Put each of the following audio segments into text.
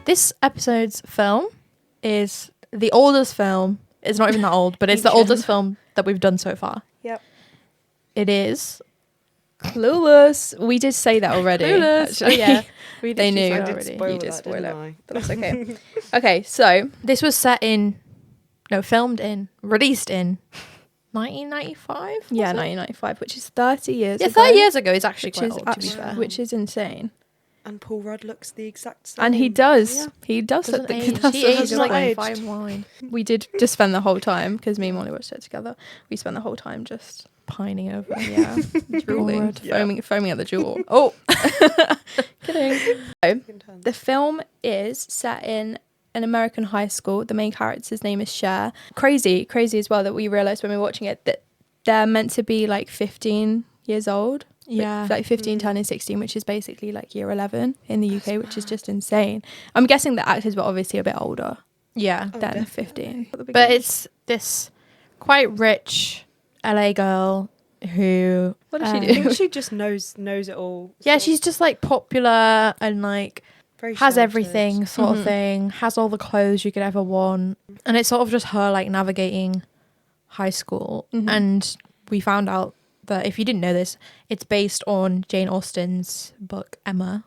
This episode's film is the oldest film. It's not even that old, but it's the oldest film that we've done so far. Yep. It is Clueless. We did say that already. Clueless. Actually. Oh, yeah. They knew. I already. did spoil You did that, spoil didn't it. I? But that's okay. Okay, so This was filmed in, released in 1995? yeah, 1995, which is 30 years Yeah, ago. 30 years ago is actually Which quite is old, to be fair. which is insane. And Paul Rudd looks the exact same. And he does. Yeah. He does look Doesn't the age. that's He what ages I'm like saying. fine wine. We did just spend the whole time, because me and Molly watched it together. We spent the whole time just Pining over. yeah, drooling, Lord. Yeah. foaming at the jaw. Oh, kidding. Second turn. The film is set in an American high school. The main character's name is Cher. Crazy as well that we realised when we were watching it that they're meant to be like 15 years old. Yeah. Like 15 turning 16, which is basically like year 11 in the UK, which is just insane. I'm guessing the actors were obviously a bit older Yeah. Oh, than definitely. 15. But it's this quite rich LA girl who... What does I she do? think she just knows it all. Yeah, sort she's just like popular and like of very has sheltered. everything sort Mhm. of thing, has all the clothes you could ever want. And it's sort of just her like navigating high school. Mhm. And we found out that if you didn't know this, it's based on Jane Austen's book Emma,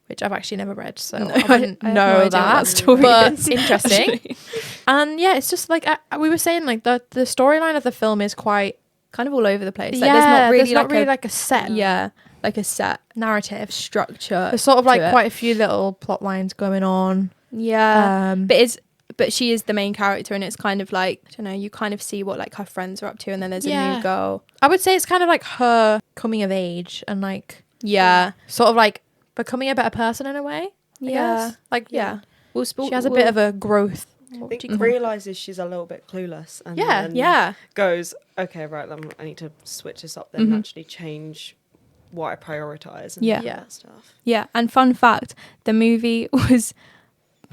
which I've actually never read, so No, I wouldn't I have no know idea what that. that story But is. interesting. And yeah, it's just like we were saying, like the storyline of the film is quite Kind of all over the place. Like, yeah. there's not really like a set like a set narrative. structure. There's sort of to like it. quite a few little plot lines going on. Yeah. Um, But she is the main character, and it's kind of like, I don't know, you kind of see what like her friends are up to, and then there's a Yeah. new girl. I would say it's kind of like her coming of age and like Yeah. sort of like becoming a better person in a way. I guess. Like Yeah. she has a bit of a growth. I What think would you call it? realizes she's a little bit clueless, and Yeah, then Yeah. goes, okay, right, I need to switch this up then Mhm. and actually change what I prioritize and Yeah. all Yeah. that stuff. Yeah. And fun fact, the movie was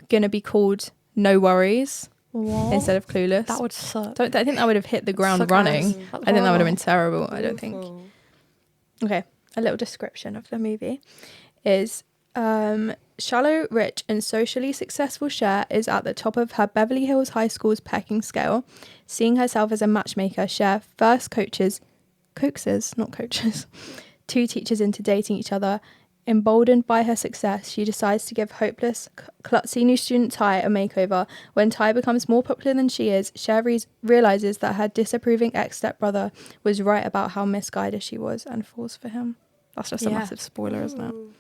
gonna be called No Worries instead of Clueless. That would suck. I think that would have hit the ground Suck running. ass. Mm. That's I think that would have been horrible. terrible. I don't think. Awful. Okay, a little description of the movie is shallow, rich, and socially successful Cher is at the top of her Beverly Hills High School's pecking scale. Seeing herself as a matchmaker, Cher first coaxes, not coaches, two teachers into dating each other. Emboldened by her success, she decides to give hopeless, klutzy new student Ty a makeover. When Ty becomes more popular than she is, Cher realizes that her disapproving ex-stepbrother was right about how misguided she was and falls for him. That's just a Yeah. massive spoiler, isn't it? Ooh.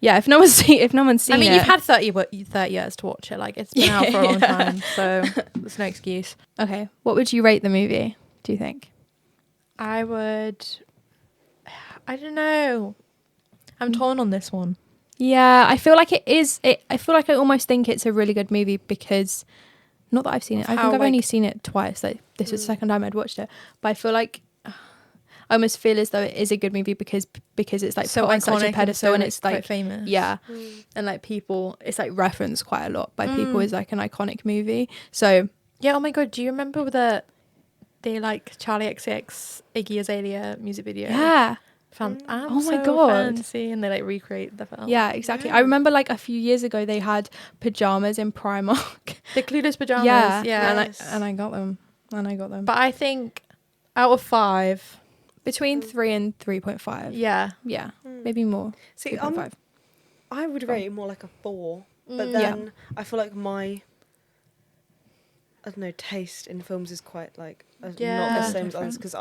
Yeah, if no one's seen I mean, it, you've had 30 years to watch it. Like, it's been out for a long Yeah. time, so there's no excuse. okay. What would you rate the movie? Do you think? I don't know. I'm torn on this one. Yeah, I feel like it is. I feel like I almost think it's a really good movie because, not that I've seen it. I How, think I've only like- seen it twice. Like this was the second time I'd watched it, but I feel like I almost feel as though it is a good movie because it's like So put on such a iconic pedestal and so, it's quite like famous. yeah, and like people, it's like referenced quite a lot by people as like an iconic movie. So Yeah, oh my god, do you remember the like Charlie XCX Iggy Azalea music video? yeah, I'm Oh my so God. fancy, and they like recreate the film. yeah, exactly. Yeah. I remember like a few years ago they had pajamas in Primark. The Clueless pajamas. yeah, Yes. and I got them, But I think out of 5, between 3 and 3.5. yeah. Yeah, maybe more. See, 3.5. I would rate it more like a 4, but Mm. then I feel like my, I don't know, taste in films is quite like not the Yeah. same as others, because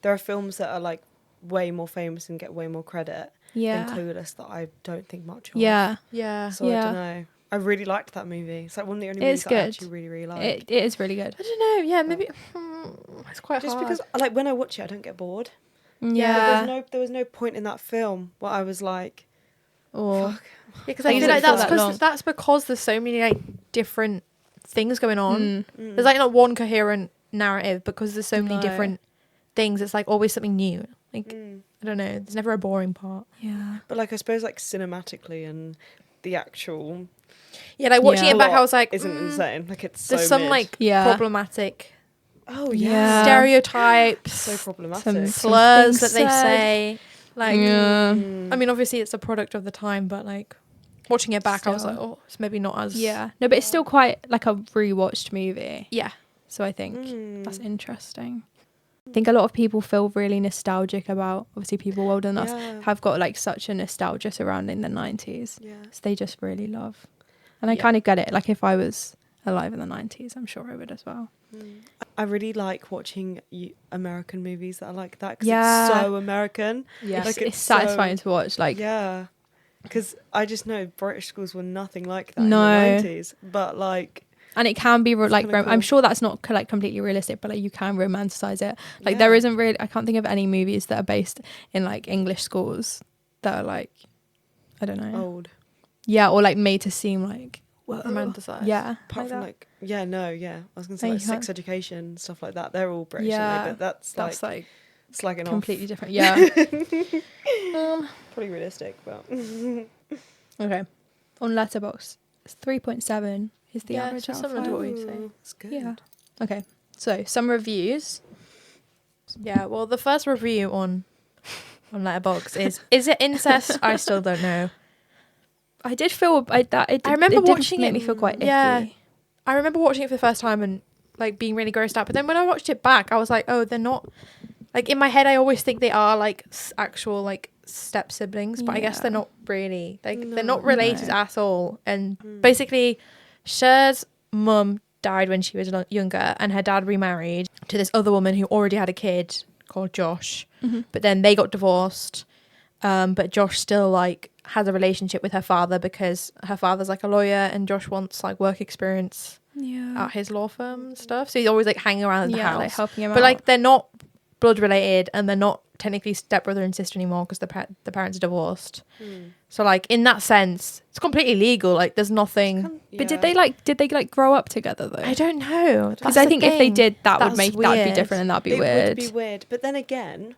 there are films that are like way more famous and get way more credit Yeah. than Clueless that I don't think much of. Yeah. Yeah. So I Yeah. don't know. I really liked that movie. It's like one of the only It movies is that I good. actually really, really liked. It is really good. I don't know. Yeah, maybe it's quite Just hard. because, like, when I watch it, I don't get bored. Yeah. There was no point in that film where I was like, Or fuck. Yeah, because I I use feel it like for that long. that's because there's so many like different things going on. Mm. There's like not one coherent narrative because there's so many No. different things. It's like always something new. Like Mm. I don't know. There's never a boring part. yeah. But like, I suppose like cinematically and the actual Yeah, like watching Yeah. it back, I plot was like, isn't insane. Like it's so there's some mid. like Yeah. problematic oh Yeah. yeah, stereotypes, so problematic. Some slurs things that they said. say. Like, Yeah. Mm. I mean, obviously it's a product of the time, but like, watching it back, I was Still. like, oh, it's maybe not as Yeah. No, but it's still quite like a rewatched movie. yeah. So I think that's interesting. I think a lot of people feel really nostalgic about, obviously people older than us have got like such a nostalgia surrounding the 90s. Yeah. So they just really love. And I Yeah. kind of get it. Like if I was alive in the 90s, I'm sure I would as well. I really like watching American movies that are like that because Yeah. it's so American. Yeah, Like, it's it's so- satisfying to watch. Like, Yeah. Because I just know British schools were nothing like that No. in the 90s. But like, and it can be like kinda I'm cool. sure that's not like completely realistic, but like you can romanticize it. Like there Yeah. isn't really, I can't think of any movies that are based in like English schools that are like, I don't know. old. Yeah, or like made to seem like, whoa. Romanticized. Yeah. Apart from that. like, yeah, no, yeah. I was going to say No, like you sex can't- education, stuff like that. They're all British, Yeah, but that's that's like like slagging completely off. different. Yeah. Probably realistic, but Okay. On Letterboxd, it's 3.7 is the Yeah, average so out of similar to 5. what we'd say. Ooh, it's good. Yeah. Okay. So some reviews. Yeah, well, the first review on Letterboxd is it incest? I still don't know. I did feel it remember it did watching make it, me feel quite icky. yeah. I remember watching it for the first time and like being really grossed out. But then when I watched it back, I was like, oh, they're not. Like in my head, I always think they are like actual like step siblings, but I guess Yeah. they're not really. Like they're No. not related No. at all. And basically, Cher's mum died when she was younger, and her dad remarried to this other woman who already had a kid called Josh. Mm-hmm. But then they got divorced. But Josh still like has a relationship with her father because her father's like a lawyer, and Josh wants like work experience Yeah. at his law firm and stuff. So he's always like hanging around in the Yeah, house. like helping him But out. like they're not blood related, and they're not technically stepbrother and sister anymore because the parents are divorced. So like in that sense, it's completely legal. Like there's nothing. But did they like grow up together though? I don't know, Because I think if they did, that would That's make that would be weird. different, and that'd be It weird. would be weird. But then again,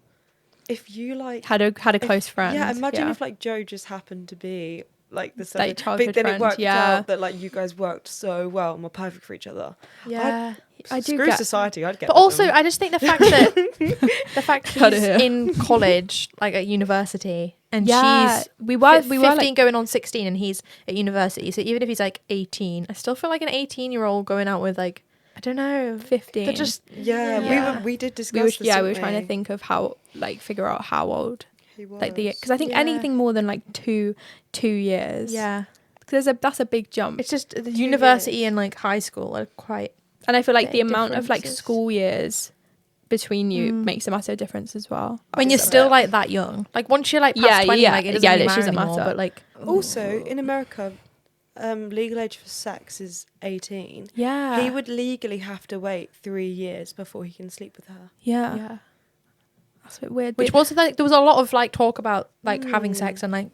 if you like Had a close friend. Yeah, imagine if like Joe just happened to be like the Like childhood but then friend, it worked yeah. out that like you guys worked so well and were perfect for each other. Yeah. I do Screw get- society, I'd get But with also, them. I just think the fact that Cut it he's here. in college, like at university, and Yeah, she's we were 15 like going on 16, and he's at university. So even if he's like 18, I still feel like an 18-year-old going out with like, I don't know, 15. they're just Yeah, we did discuss we were this, we were didn't trying to think of how like figure out how old He was. like the because I think Yeah. anything more than like two years. yeah. Because that's a big jump. It's just the university and like high school are quite. And I feel like the big amount of like differences. school years between you Mm. makes a massive difference as well. When you're Is still it? like that young, like once you're like past Yeah, 20, yeah, like it doesn't yeah, really it matter doesn't anymore. matter. But like Also, in America, legal age for sex is 18. Yeah. He would legally have to wait 3 years before he can sleep with her. Yeah. yeah. That's a bit weird. Which was like there was a lot of like talk about like having sex and like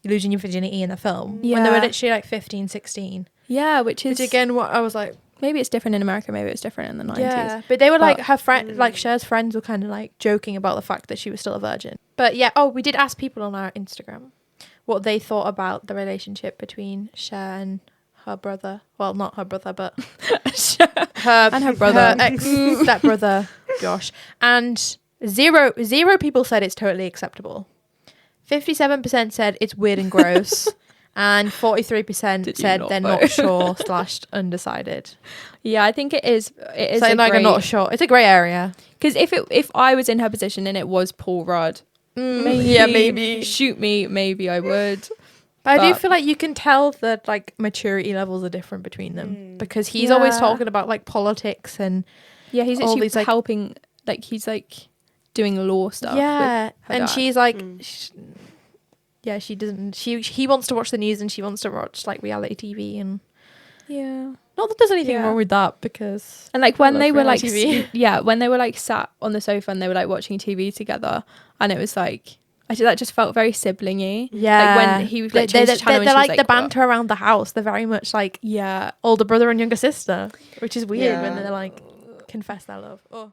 losing your virginity in the film when they were Yeah. literally like 15, 16. yeah, which is Which again, what I was like, maybe it's different in America. Maybe it's different in the 90s. yeah. But they were like But- her friend, like Cher's friends were kind of like joking about the fact that she was still a virgin. But yeah, oh, we did ask people on our Instagram what they thought about the relationship between Cher and her brother. Well, not her brother, but her And her brother. her ex stepbrother Josh. And zero people said it's totally acceptable. 57% said it's weird and gross. And 43% Did you said not they're vote? not sure / undecided. Yeah, I think it is. It is So like I'm a not sure. It's a grey area. because if I was in her position and it was Paul Rudd, Yeah, maybe. shoot me. Maybe I would. But I do But- feel like you can tell that like maturity levels are different between them because he's always Yeah. talking about like politics and Yeah, he's All actually these, like- helping. Like he's like doing law stuff. yeah, with her and dad. she's like, yeah, she doesn't. He wants to watch the news and she wants to watch like reality TV and yeah. not that there's anything Yeah. wrong with that because And like I when love they were like, reality TV. when they were like sat on the sofa and they were like watching TV together, and it was like, that just felt very siblingy. yeah, Like when he was like, they're changed the channel and they're she was like the "What?" banter around the house. They're very much like Yeah. older brother and younger sister, which is weird when Yeah. they're like confess their love. Oh.